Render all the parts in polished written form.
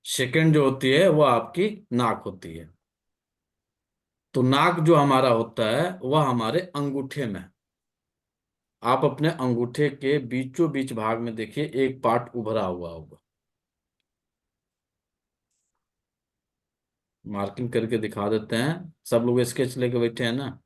Second जो होती है वो आपकी नाक होती है। तो नाक जो हमारा होता है वह हमारे अंगूठे में है। आप अपने अंगूठे के बीचों बीच भाग में देखिए एक पार्ट उभरा हुआ होगा। मार्किंग करके दिखा देते हैं। सब लोग स्केच लेके बैठे हैं ना।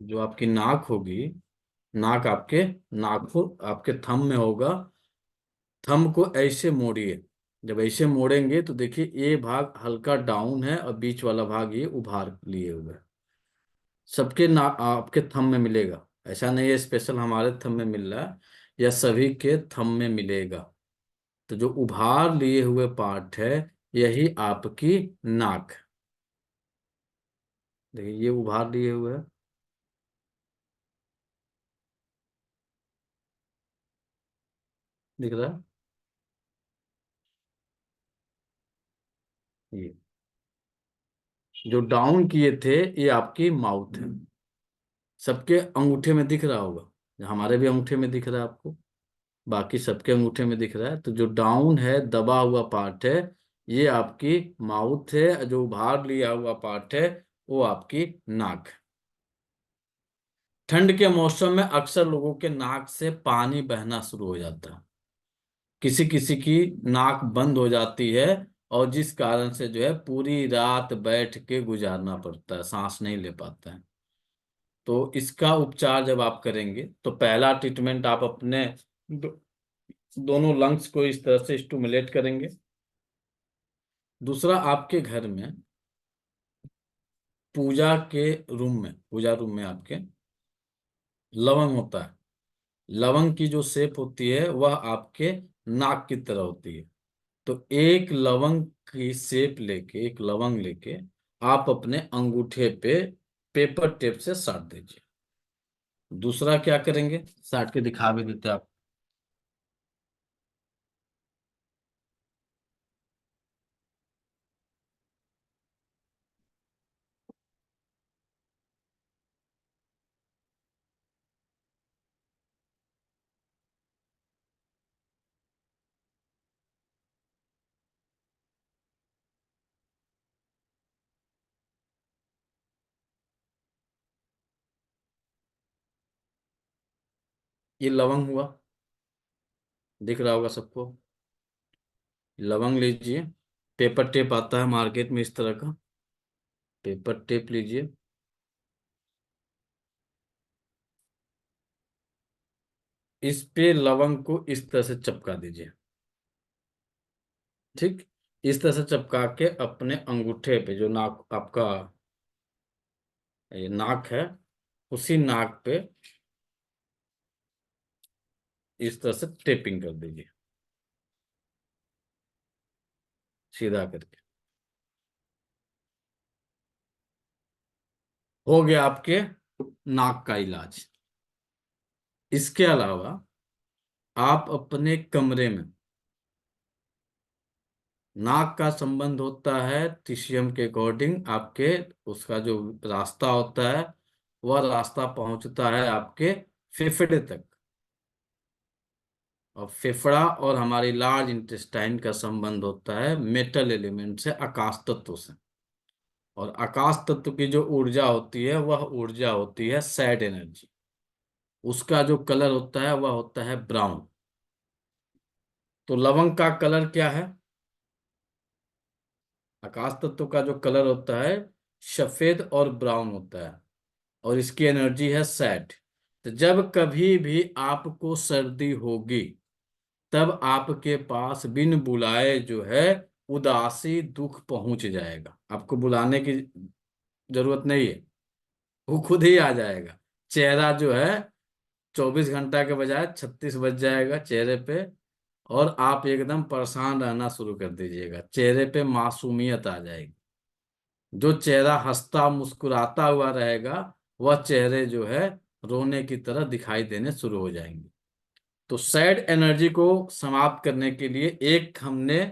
जो आपकी नाक होगी, नाक आपके नाखून आपके थंब में होगा। थंब को ऐसे मोड़िए। जब ऐसे मोड़ेंगे तो देखिए ये भाग हल्का डाउन है और बीच वाला भाग ये उभार लिए हुए है। सबके ना आपके थंब में मिलेगा। ऐसा नहीं है स्पेशल हमारे थंब में मिल रहा है, या सभी के थंब में मिलेगा। तो जो उभार लिए हुए पार्ट है यही आपकी नाक है। देखिए ये उभार लिए हुए है। दिख रहा है? ये जो डाउन किए थे ये आपकी माउथ है। सबके अंगूठे में दिख रहा होगा, हमारे भी अंगूठे में दिख रहा है आपको, बाकी सबके अंगूठे में दिख रहा है। तो जो डाउन है दबा हुआ पार्ट है ये आपकी माउथ है, जो उभार लिया हुआ पार्ट है वो आपकी नाक है। ठंड के मौसम में अक्सर लोगों के नाक से पानी बहना शुरू हो जाता है। किसी किसी की नाक बंद हो जाती है, और जिस कारण से जो है पूरी रात बैठ के गुजारना पड़ता है, सांस नहीं ले पाता है। तो इसका उपचार जब आप करेंगे तो पहला ट्रीटमेंट आप अपने दोनों लंग्स को इस तरह से स्टिमुलेट करेंगे। दूसरा, आपके घर में पूजा रूम में आपके लवंग होता है। लवंग की जो शेप होती है वह आपके नाक की तरह होती है। तो एक लवंग की शेप लेके, एक लवंग लेके आप अपने अंगूठे पे पेपर टेप से साट दीजिए। दूसरा क्या करेंगे, साट के दिखा भी देते आप। ये लवंग हुआ, दिख रहा होगा सबको। लवंग लीजिए। पेपर टेप आता है मार्केट में इस तरह का, पेपर टेप लीजिए। इस पे लवंग को इस तरह से चिपका दीजिए। ठीक, इस तरह से चिपका के अपने अंगूठे पे, जो नाक आपका ये नाक है, उसी नाक पे इस तरह से टेपिंग कर दीजिए, सीधा करके। हो गया आपके नाक का इलाज। इसके अलावा आप अपने कमरे में, नाक का संबंध होता है ट्रिशियम के अकॉर्डिंग आपके, उसका जो रास्ता होता है वह रास्ता पहुंचता है आपके फेफड़े तक। और फेफड़ा और हमारी लार्ज इंटेस्टाइन का संबंध होता है मेटल एलिमेंट से, आकाश तत्व से। और आकाश तत्व की जो ऊर्जा होती है वह ऊर्जा होती है सैड एनर्जी। उसका जो कलर होता है वह होता है ब्राउन। तो लवंग का कलर क्या है? आकाश तत्व का जो कलर होता है सफेद और ब्राउन होता है, और इसकी एनर्जी है सैड। तो जब कभी भी आपको सर्दी होगी तब आपके पास बिन बुलाए जो है उदासी दुख पहुंच जाएगा। आपको बुलाने की जरूरत नहीं है, वो खुद ही आ जाएगा। चेहरा जो है 24 घंटा के बजाय 36 बज जाएगा चेहरे पे, और आप एकदम परेशान रहना शुरू कर दीजिएगा। चेहरे पे मासूमियत आ जाएगी। जो चेहरा हंसता मुस्कुराता हुआ रहेगा वह चेहरे जो है रोने की तरह दिखाई देने शुरू हो जाएंगे। तो सैड एनर्जी को समाप्त करने के लिए एक हमने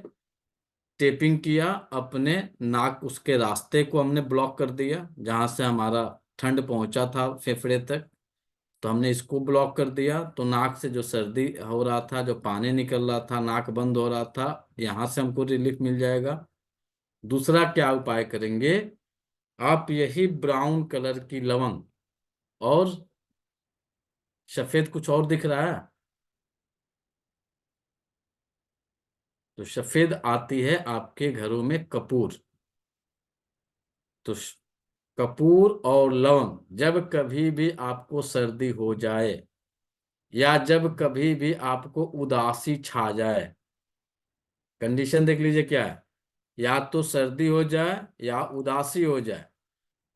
टेपिंग किया, अपने नाक उसके रास्ते को हमने ब्लॉक कर दिया, जहां से हमारा ठंड पहुंचा था फेफड़े तक, तो हमने इसको ब्लॉक कर दिया। तो नाक से जो सर्दी हो रहा था, जो पानी निकल रहा था, नाक बंद हो रहा था, यहां से हमको रिलीफ मिल जाएगा। दूसरा क्या उपाय करेंगे, आप यही ब्राउन कलर की लवंग, और सफेद कुछ और दिख रहा है, तो सफेद आती है आपके घरों में कपूर। तो कपूर और लवंग, जब कभी भी आपको सर्दी हो जाए या जब कभी भी आपको उदासी छा जाए, कंडीशन देख लीजिए क्या है, या तो सर्दी हो जाए या उदासी हो जाए,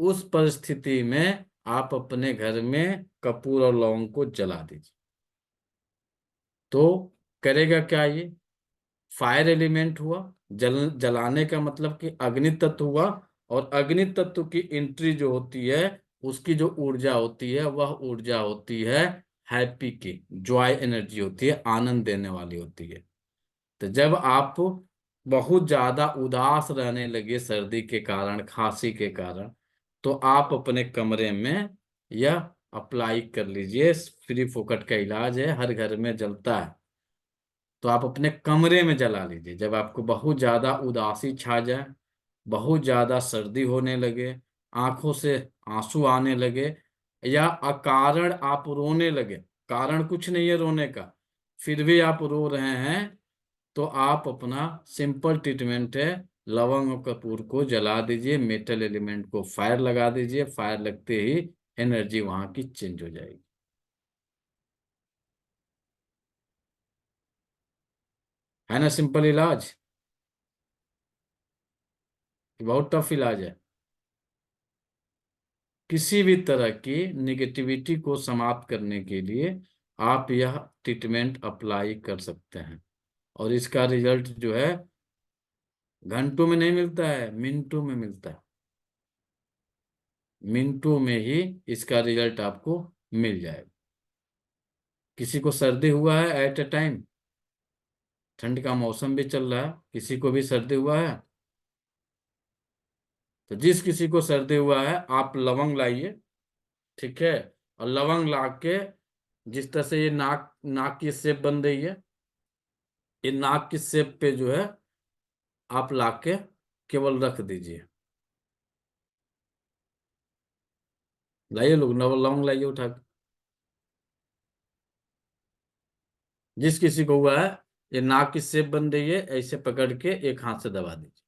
उस परिस्थिति में आप अपने घर में कपूर और लौंग को जला दीजिए। तो करेगा क्या ये, फायर एलिमेंट हुआ, जलाने का मतलब कि अग्नि तत्व हुआ, और अग्नि तत्व की एंट्री जो होती है, उसकी जो ऊर्जा होती है वह ऊर्जा होती है हैप्पी की, जॉय एनर्जी होती है, आनंद देने वाली होती है। तो जब आप बहुत ज्यादा उदास रहने लगे सर्दी के कारण, खांसी के कारण, तो आप अपने कमरे में यह अप्लाई कर लीजिए। फ्री फोकट का इलाज है, हर घर में जलता है। तो आप अपने कमरे में जला लीजिए जब आपको बहुत ज्यादा उदासी छा जाए, बहुत ज्यादा सर्दी होने लगे, आंखों से आंसू आने लगे, या अकारण आप रोने लगे, कारण कुछ नहीं है रोने का, फिर भी आप रो रहे हैं, तो आप अपना सिंपल ट्रीटमेंट है, लवंग और कपूर को जला दीजिए, मेटल एलिमेंट को फायर लगा दीजिए, फायर लगते ही एनर्जी वहां की चेंज हो जाएगी। है ना सिंपल इलाज, कि बहुत टफ इलाज है। किसी भी तरह की निगेटिविटी को समाप्त करने के लिए आप यह ट्रीटमेंट अप्लाई कर सकते हैं, और इसका रिजल्ट जो है घंटों में नहीं मिलता है, मिनटों में मिलता है। मिनटों में ही इसका रिजल्ट आपको मिल जाएगा। किसी को सर्दी हुआ है एट ए टाइम, ठंड का मौसम भी चल रहा है, किसी को भी सर्दी हुआ है, तो जिस किसी को सर्दी हुआ है आप लवंग लाइए, ठीक है, और लवंग ला के, जिस तरह से ये नाक नाक की शेप बन रही है, ये नाक की शेप पे जो है आप लाके केवल रख दीजिए। लाइए लोग, नवल लौंग लाइए उठा के। जिस किसी को हुआ है, ये नाक की शेप बन रही है, ऐसे पकड़ के एक हाथ से दबा दीजिए,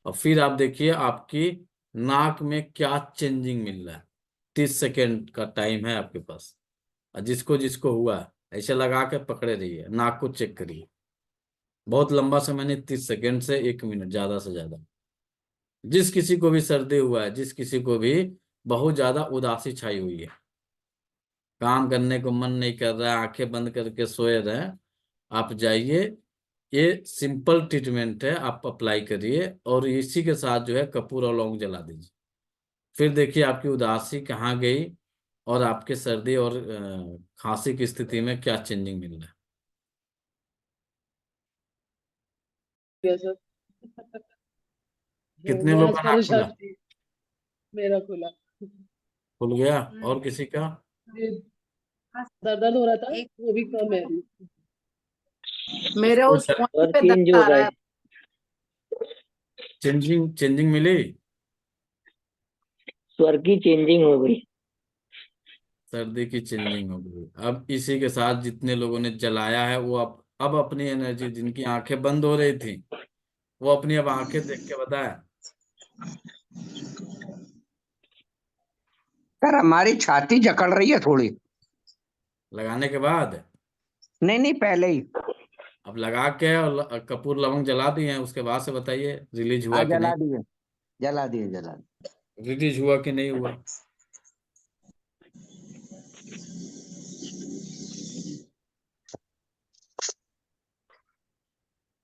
और फिर आप देखिए आपकी नाक में क्या चेंजिंग मिल रहा है। 30 सेकेंड का टाइम है आपके पास, और जिसको जिसको हुआ है ऐसे लगा के पकड़े रहिए, नाक को चेक करिए। बहुत लंबा समय नहीं, 30 सेकेंड से 1 मिनट, ज्यादा से ज्यादा। जिस किसी को भी सर्दी हुआ है, जिस किसी को भी बहुत ज्यादा उदासी छाई हुई है, काम करने को मन नहीं कर रहा है, आंखें बंद करके सोए रहे हैं, आप जाइए, ये सिंपल ट्रीटमेंट है, आप अप्लाई करिए, और इसी के साथ जो है कपूर और लौंग जला दीजिए। फिर देखिए आपकी उदासी कहाँ गई, और आपके सर्दी और खांसी की स्थिति में क्या चेंजिंग मिल रहा है। सर। कितने मैं लोग आज का नाक परेशान खुला, थी। मेरा खुला। खुल गया, और किसी का? ये दर्द हो रहा था, वो भी कम है अभी। मेरे कोई उस वहीं और पे चेंज दर्द हो आ रहा गए। है। चेंजिंग चेंजिंग मिली, स्वर की चेंजिंग हो गई। सर्दी की चेंजिंग हो गई। अब इसी के साथ जितने लोगों ने जलाया है, वो अब अपनी एनर्जी, जिनकी आंखें बंद हो रही थी, वो अपनी अब आंखें देख के बताए। सर हमारी छाती जकड़ रही है थोड़ी। लगाने के बाद, नहीं नहीं, पहले ही। अब लगा के और कपूर लवंग जला दिए हैं, उसके बाद से बताइए रिलीज हुआ हाँ कि नहीं, जला दिए, जला दिए, जला दिए। रिलीज हुआ कि नहीं हुआ।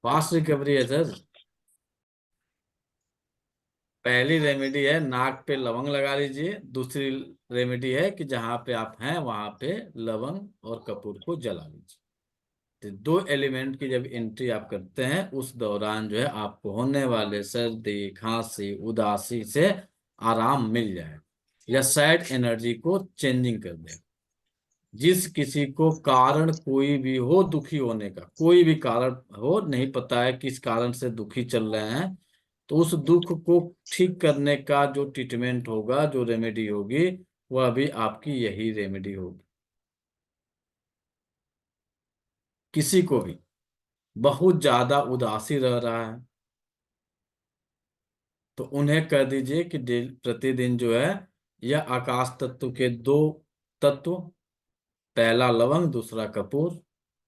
फास्ट रिकवरी है सर। पहली रेमेडी है नाक पे लवंग लगा लीजिए, दूसरी रेमेडी है कि जहां पे आप हैं वहां पे लवंग और कपूर को जला लीजिए। तो 2 एलिमेंट की जब एंट्री आप करते हैं उस दौरान जो है आपको होने वाले सर्दी, खांसी, उदासी से आराम मिल जाए, या सैड एनर्जी को चेंजिंग कर दे। जिस किसी को कारण कोई भी हो दुखी होने का, कोई भी कारण हो, नहीं पता है किस कारण से दुखी चल रहे हैं, तो उस दुख को ठीक करने का जो ट्रीटमेंट होगा, जो रेमेडी होगी, वह भी आपकी यही रेमेडी होगी। किसी को भी बहुत ज्यादा उदासी रह रहा है तो उन्हें कह दीजिए कि प्रतिदिन जो है यह आकाश तत्व के 2 तत्व, पहला लवंग दूसरा कपूर,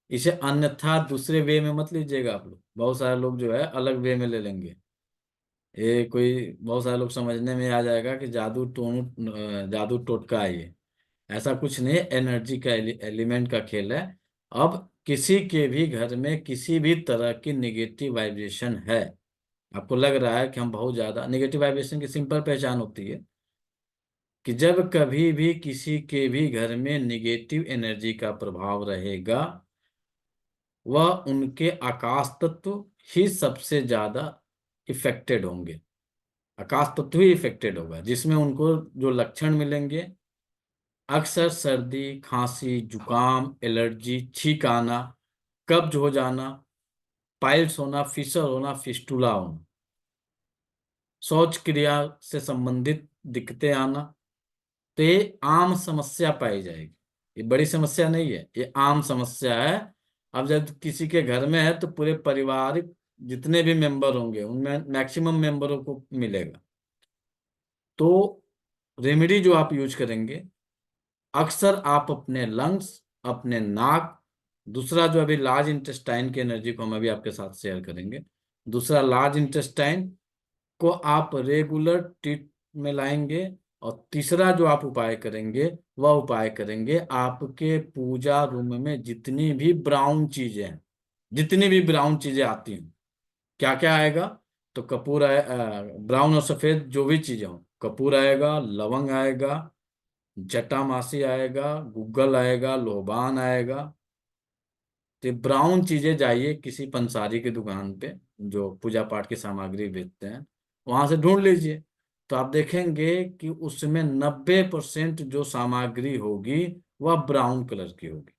इसे अन्यथा दूसरे वे में मत लीजिएगा आप लोग। बहुत सारे लोग जो है अलग वे में ले लेंगे। ये कोई बहुत सारे लोग समझने में आ जाएगा कि जादू टोटका है ये। ऐसा कुछ नहीं है, एनर्जी का एलिमेंट का खेल है। अब किसी के भी घर में किसी भी तरह की निगेटिव वाइब्रेशन है, आपको लग रहा है कि हम बहुत ज्यादा, निगेटिव वाइब्रेशन की सिंपल पहचान होती है कि जब कभी भी किसी के भी घर में निगेटिव एनर्जी का प्रभाव रहेगा, वह उनके आकाश तत्व ही सबसे ज्यादा इफेक्टेड होंगे। आकाश तत्व ही इफेक्टेड होगा, जिसमें उनको जो लक्षण मिलेंगे, अक्सर सर्दी, खांसी, जुकाम, एलर्जी, छींक आना, कब्ज हो जाना, पाइल्स होना, फिशर होना, फिस्टुला होना, शौच क्रिया से संबंधित दिक्कतें आना, तो ये आम समस्या पाई जाएगी। ये बड़ी समस्या नहीं है, ये आम समस्या है। अब जब किसी के घर में है तो पूरे पारिवारिक जितने भी मेंबर होंगे उनमें मैक्सिमम मेंबरों को मिलेगा। तो रेमेडी जो आप यूज करेंगे, अक्सर आप अपने लंग्स, अपने नाक, दूसरा जो अभी लार्ज इंटेस्टाइन की एनर्जी को हम अभी आपके साथ शेयर करेंगे, दूसरा लार्ज इंटेस्टाइन को आप रेगुलर ट्रीट में लाएंगे, और तीसरा जो आप उपाय करेंगे वह उपाय करेंगे आपके पूजा रूम में जितनी भी ब्राउन चीजें हैं, जितनी भी ब्राउन चीजें आती हैं, क्या क्या आएगा, तो कपूर आए, ब्राउन और सफेद जो भी चीजें हो, कपूर आएगा, लवंग आएगा, जटामासी आएगा, गुग्गल आएगा, लोबान आएगा। तो ये ब्राउन चीजें जाइए किसी पंसारी की दुकान पे जो पूजा पाठ की सामग्री बेचते हैं, वहां से ढूंढ लीजिए। तो आप देखेंगे कि उसमें 90% जो सामग्री होगी वह ब्राउन कलर की होगी।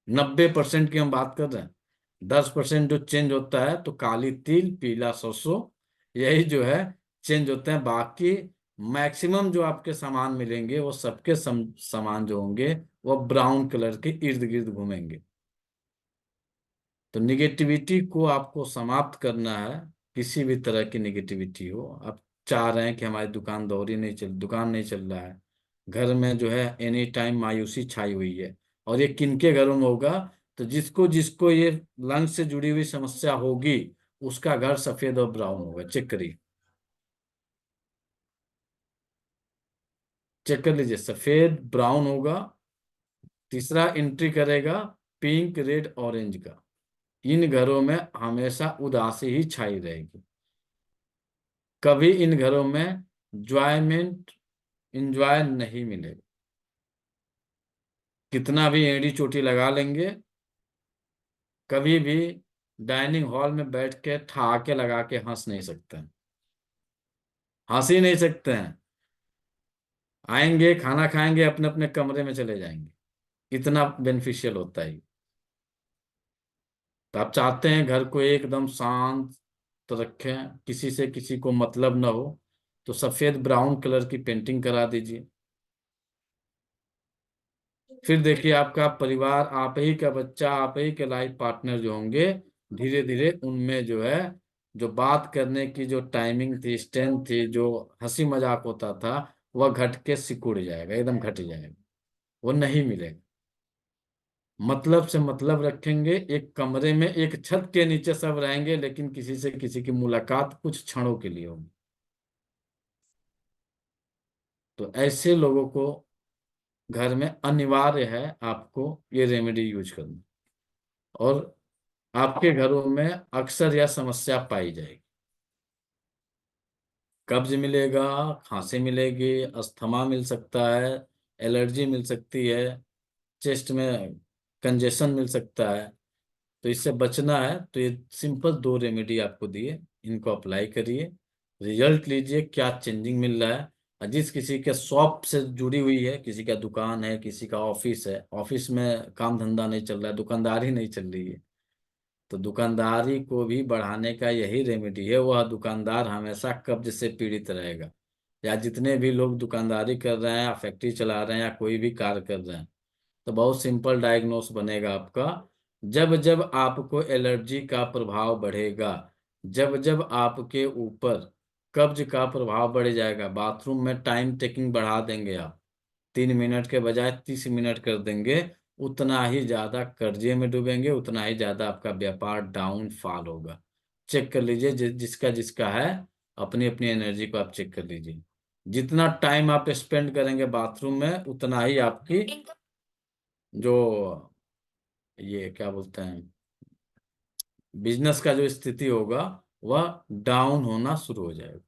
90% की हम बात कर रहे हैं। 10% जो चेंज होता है तो काली तिल, पीला सरसों, यही जो है चेंज होते हैं। बाकी मैक्सिमम जो आपके सामान मिलेंगे वो सबके सामान जो होंगे वो ब्राउन कलर के इर्द गिर्द घूमेंगे। तो निगेटिविटी को आपको समाप्त करना है। किसी भी तरह की निगेटिविटी हो, आप चाह रहे हैं कि हमारी दुकान नहीं चल रहा है, घर में जो है एनी टाइम मायूसी छाई हुई है, और ये किनके घरों में होगा, तो जिसको जिसको ये लंग से जुड़ी हुई समस्या होगी उसका घर सफेद और ब्राउन होगा। चेक करिए, चेक कर लीजिए, सफेद ब्राउन होगा। तीसरा एंट्री करेगा पिंक, रेड, ऑरेंज का। इन घरों में हमेशा उदासी ही छाई रहेगी। कभी इन घरों में एंजॉयमेंट, इंजॉय नहीं मिलेगा। कितना भी एड़ी चोटी लगा लेंगे, कभी भी डाइनिंग हॉल में बैठ के ठहाके लगा के हंस नहीं सकते हैं, हंस ही नहीं सकते हैं। आएंगे, खाना खाएंगे, अपने अपने कमरे में चले जाएंगे। इतना बेनिफिशियल होता है। तो आप चाहते हैं घर को एकदम शांत तो रखें, किसी से किसी को मतलब ना हो, तो सफेद ब्राउन कलर की पेंटिंग करा दीजिए। फिर देखिए आपका परिवार, आप ही का बच्चा, आप ही के लाइफ पार्टनर जो होंगे, धीरे धीरे उनमें जो है, जो बात करने की जो टाइमिंग थी, स्ट्रेंथ थी, जो हंसी मजाक होता था, वह घट के सिकुड़ जाएगा, एकदम घट जाएगा, वो नहीं मिलेगा। मतलब से मतलब रखेंगे, एक कमरे में एक छत के नीचे सब रहेंगे, लेकिन किसी से किसी की मुलाकात कुछ क्षणों के लिए होगी। तो ऐसे लोगों को घर में अनिवार्य है आपको ये रेमेडी यूज करना, और आपके घरों में अक्सर यह समस्या पाई जाएगी। कब्ज मिलेगा, खांसी मिलेगी, अस्थमा मिल सकता है, एलर्जी मिल सकती है, चेस्ट में कंजेशन मिल सकता है। तो इससे बचना है तो ये सिंपल 2 रेमेडी आपको दिए, इनको अप्लाई करिए, रिजल्ट लीजिए क्या चेंजिंग मिल रहा है। और जिस किसी के शॉप से जुड़ी हुई है, किसी का दुकान है, किसी का ऑफिस है, ऑफिस में काम धंधा नहीं चल रहा है, दुकानदारी नहीं चल रही है, तो दुकानदारी को भी बढ़ाने का यही रेमेडी है। वह दुकानदार हमेशा कब्ज से पीड़ित रहेगा। या जितने भी लोग दुकानदारी कर रहे हैं या फैक्ट्री चला रहे हैं या कोई भी कार्य कर रहे हैं, तो बहुत सिंपल डायग्नोस बनेगा आपका। जब जब आपको एलर्जी का प्रभाव बढ़ेगा, जब जब आपके ऊपर कब्ज का प्रभाव बढ़ जाएगा, बाथरूम में टाइम टेकिंग बढ़ा देंगे आप, 3 मिनट के बजाय 30 मिनट कर देंगे, उतना ही ज्यादा कर्जे में डूबेंगे, उतना ही ज्यादा आपका व्यापार डाउन फॉल होगा। चेक कर लीजिए, जिसका जिसका है, अपनी अपनी एनर्जी को आप चेक कर लीजिए। जितना टाइम आप स्पेंड करेंगे बाथरूम में, उतना ही आपकी जो ये क्या बोलते हैं, बिजनेस का जो स्थिति होगा वह डाउन होना शुरू हो जाएगा।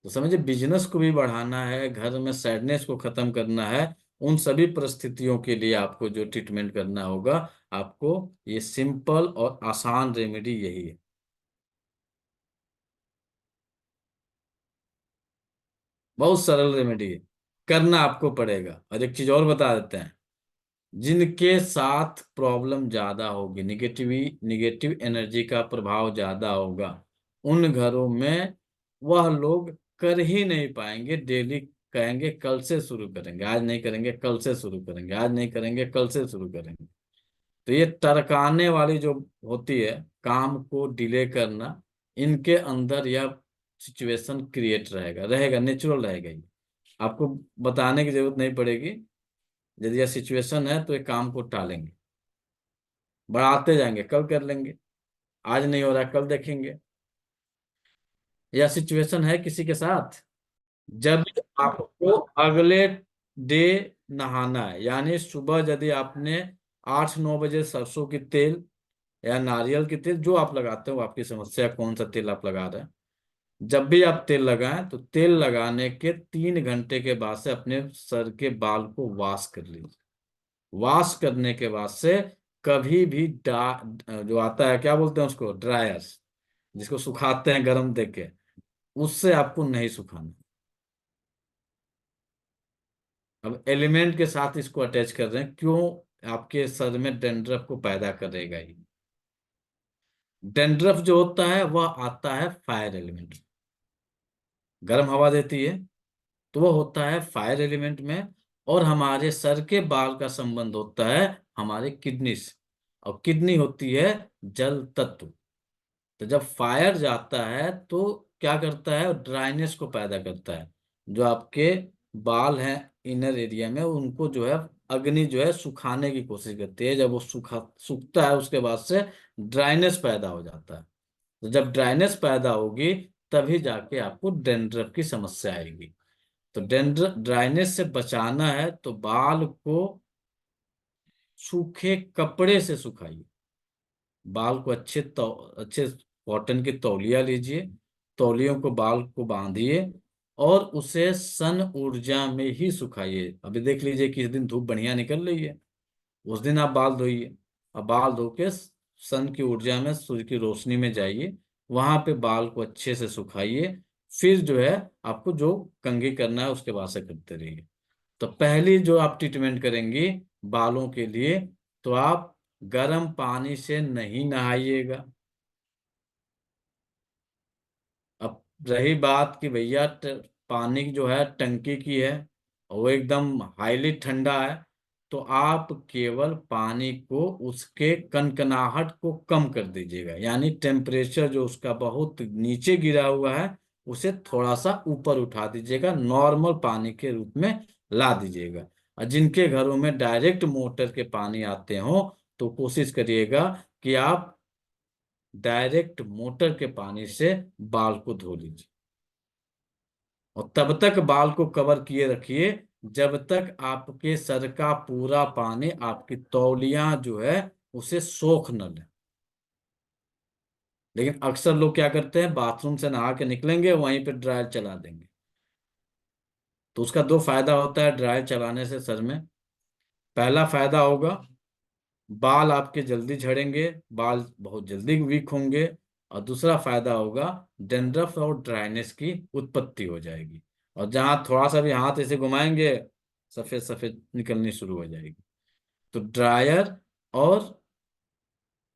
तो समझिए, बिजनेस को भी बढ़ाना है, घर में सैडनेस को खत्म करना है, उन सभी परिस्थितियों के लिए आपको जो ट्रीटमेंट करना होगा, आपको ये सिंपल और आसान रेमेडी यही है। बहुत सरल रेमेडी है, करना आपको पड़ेगा। और एक चीज और बता देते हैं, जिनके साथ प्रॉब्लम ज्यादा होगी, निगेटिव एनर्जी का प्रभाव ज्यादा होगा, उन घरों में वह लोग कर ही नहीं पाएंगे। डेली कहेंगे कल से शुरू करेंगे, आज नहीं करेंगे, कल से शुरू करेंगे, आज नहीं करेंगे, कल से शुरू करेंगे। तो ये टरकाने वाली जो होती है, काम को डिले करना, इनके अंदर यह सिचुएशन क्रिएट रहेगा, नेचुरल रहेगा ये। आपको बताने की जरूरत नहीं पड़ेगी। यदि यह सिचुएशन है तो ये काम को टालेंगे, बढ़ाते जाएंगे, कल कर लेंगे, आज नहीं हो रहा कल देखेंगे। यह सिचुएशन है किसी के साथ, जब आपको अगले डे नहाना है, यानी सुबह यदि आपने 8-9 बजे सरसों की तेल या नारियल की तेल, जो आप लगाते हो, आपकी समस्या कौन सा तेल आप लगा रहे हैं, जब भी आप तेल लगाएं तो तेल लगाने के 3 घंटे के बाद से अपने सर के बाल को वॉश कर लीजिए। वॉश करने के बाद से कभी भी जो आता है, क्या बोलते हैं उसको, ड्रायर्स, जिसको सुखाते हैं गर्म देके, उससे आपको नहीं सुखाना। अब एलिमेंट के साथ इसको अटैच कर रहे हैं, क्यों? आपके सर में डेंड्रफ को पैदा करेगा ही। डेंड्रफ जो होता है वह आता है फायर एलिमेंट, गर्म हवा देती है, तो वह होता है फायर एलिमेंट में। और हमारे सर के बाल का संबंध होता है हमारे किडनी से, और किडनी होती है जल तत्व। तो जब फायर जाता है तो क्या करता है, ड्राइनेस को पैदा करता है। जो आपके बाल हैं इनर एरिया में, उनको जो है अग्नि जो है सुखाने की कोशिश करती है। जब वो सूखता है, उसके बाद से ड्राइनेस पैदा हो जाता है। तो जब ड्राइनेस पैदा होगी, तभी जाके आपको डेंड्रफ की समस्या आएगी। तो ड्राइनेस से बचाना है तो बाल को सूखे कपड़े से सुखाइए। बाल को अच्छे कॉटन की तौलिया लीजिए, तौलियों को बाल को बांधिए और उसे सन ऊर्जा में ही सुखाइए। अभी देख लीजिए किस दिन धूप बढ़िया निकल रही है, उस दिन आप बाल धोइए। अब बाल धो के सन की ऊर्जा में, सूर्य की रोशनी में जाइए, वहां पे बाल को अच्छे से सुखाइए। फिर जो है आपको जो कंघी करना है उसके बाद से करते रहिए। तो पहली जो आप ट्रीटमेंट करेंगी बालों के लिए, तो आप गर्म पानी से नहीं नहाइएगा। अब रही बात कि भैया पानी जो है टंकी की है और वो एकदम हाईली ठंडा है, तो आप केवल पानी को, उसके कनकनाहट को कम कर दीजिएगा। यानी टेम्परेचर जो उसका बहुत नीचे गिरा हुआ है, उसे थोड़ा सा ऊपर उठा दीजिएगा, नॉर्मल पानी के रूप में ला दीजिएगा। और जिनके घरों में डायरेक्ट मोटर के पानी आते हो, तो कोशिश करिएगा कि आप डायरेक्ट मोटर के पानी से बाल को धो लीजिए। और तब तक बाल को कवर किए रखिए जब तक आपके सर का पूरा पानी आपकी तौलियां जो है उसे सोख न ले। लेकिन अक्सर लोग क्या करते हैं, बाथरूम से नहा के निकलेंगे, वहीं पे ड्रायर चला देंगे। तो उसका 2 फायदा होता है ड्रायर चलाने से सर में। पहला फायदा होगा बाल आपके जल्दी झड़ेंगे, बाल बहुत जल्दी वीक होंगे, और दूसरा फायदा होगा डैंड्रफ और ड्राइनेस की उत्पत्ति हो जाएगी। और जहां थोड़ा सा भी हाथ ऐसे घुमाएंगे सफेद सफेद निकलनी शुरू हो जाएगी। तो ड्रायर और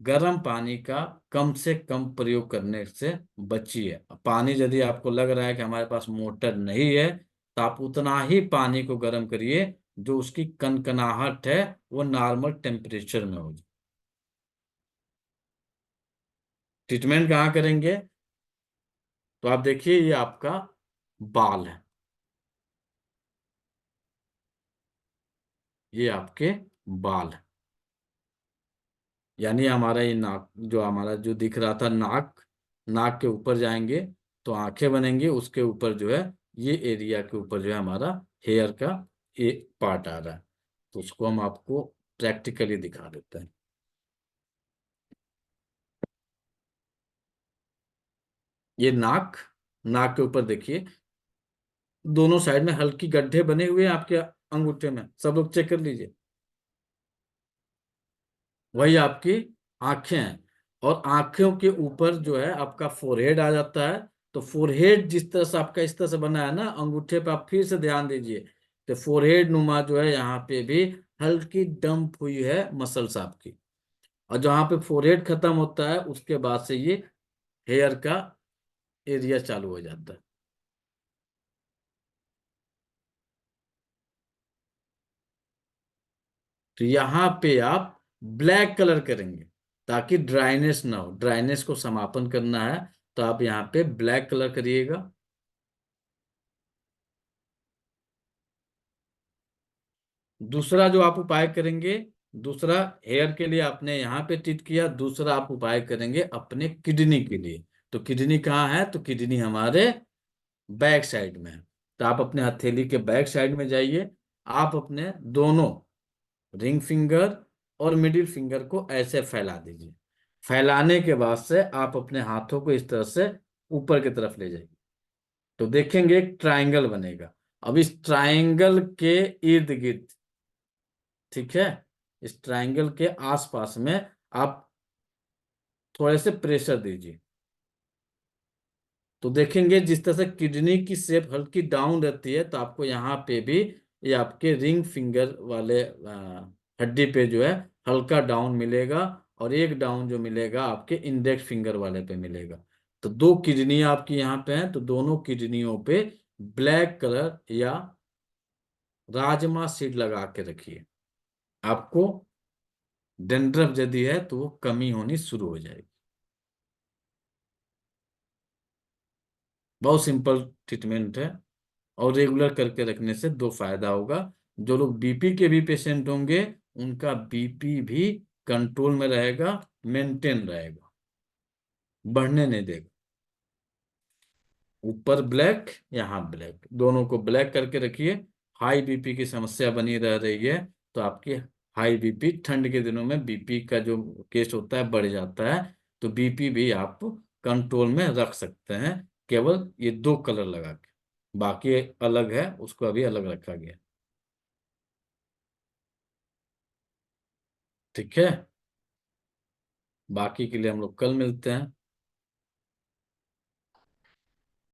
गर्म पानी का कम से कम प्रयोग करने से बचिए। पानी यदि आपको लग रहा है कि हमारे पास मोटर नहीं है, तो आप उतना ही पानी को गर्म करिए जो उसकी कनकनाहट है वो नॉर्मल टेम्परेचर में हो जाए। ट्रीटमेंट कहाँ करेंगे? तो आप देखिए ये आपका बाल है, ये आपके बाल है, यानी हमारा ये नाक, जो हमारा जो दिख रहा था नाक, नाक के ऊपर जाएंगे तो आंखें बनेंगे, उसके ऊपर जो है ये एरिया के ऊपर जो है हमारा हेयर का एक पार्ट आ रहा है। तो उसको हम आपको प्रैक्टिकली दिखा देते हैं। ये नाक, नाक के ऊपर देखिए दोनों साइड में हल्की गड्ढे बने हुए हैं आपके अंगूठे में, सब लोग चेक कर लीजिए। वही आपकी आंखें हैं, और आंखों के ऊपर जो है आपका फोरहेड आ जाता है। तो फोरहेड जिस तरह से आपका इस तरह से बना है ना, अंगूठे पे आप फिर से ध्यान दीजिए, तो फोरहेड नुमा जो है यहाँ पे भी हल्की डंप हुई है मसल्स आपकी। और जहाँ पे फोरहेड खत्म होता है उसके बाद से ये हेयर का एरिया चालू हो जाता है। तो यहाँ पे आप ब्लैक कलर करेंगे ताकि ड्राइनेस ना हो, ड्राइनेस को समापन करना है। तो आप यहाँ पे ब्लैक कलर करिएगा। दूसरा जो आप उपाय करेंगे, दूसरा हेयर के लिए आपने यहाँ पे ट्रीट किया, दूसरा आप उपाय करेंगे अपने किडनी के लिए। तो किडनी कहाँ है? तो किडनी हमारे बैक साइड में है। तो आप अपने हथेली के बैक साइड में जाइए, आप अपने दोनों रिंग फिंगर और मिडिल फिंगर को ऐसे फैला दीजिए। फैलाने के बाद से आप अपने हाथों को इस तरह से ऊपर की तरफ ले जाइए, तो देखेंगे एक ट्रायंगल बनेगा। अब इस ट्रायंगल के इर्द गिर्द, ठीक है, इस ट्रायंगल के आसपास में आप थोड़े से प्रेशर दीजिए। तो देखेंगे जिस तरह से किडनी की शेप हल्की डाउन रहती है, तो आपको यहाँ पे भी ये आपके रिंग फिंगर वाले हड्डी पे जो है हल्का डाउन मिलेगा, और एक डाउन जो मिलेगा आपके इंडेक्स फिंगर वाले पे मिलेगा। तो दो किडनी आपकी यहाँ पे हैं, तो दोनों किडनियों पे ब्लैक कलर या राजमा सीड लगा के रखिए। आपको डैंड्रफ यदि है तो वो कमी होनी शुरू हो जाएगी। बहुत सिंपल ट्रीटमेंट है, और रेगुलर करके रखने से दो फायदा होगा। जो लोग बीपी के भी पेशेंट होंगे उनका बीपी भी कंट्रोल में रहेगा, मेंटेन रहेगा, बढ़ने नहीं देगा। ऊपर ब्लैक, यहाँ ब्लैक, दोनों को ब्लैक करके रखिए। हाई बीपी की समस्या बनी रह रही है तो आपकी हाई बीपी, ठंड के दिनों में बीपी का जो केस होता है बढ़ जाता है, तो बीपी भी आप कंट्रोल में रख सकते हैं केवल ये दो कलर लगा के। बाकी अलग है, उसको अभी अलग रखा गया। ठीक है, बाकी के लिए हम लोग कल मिलते हैं।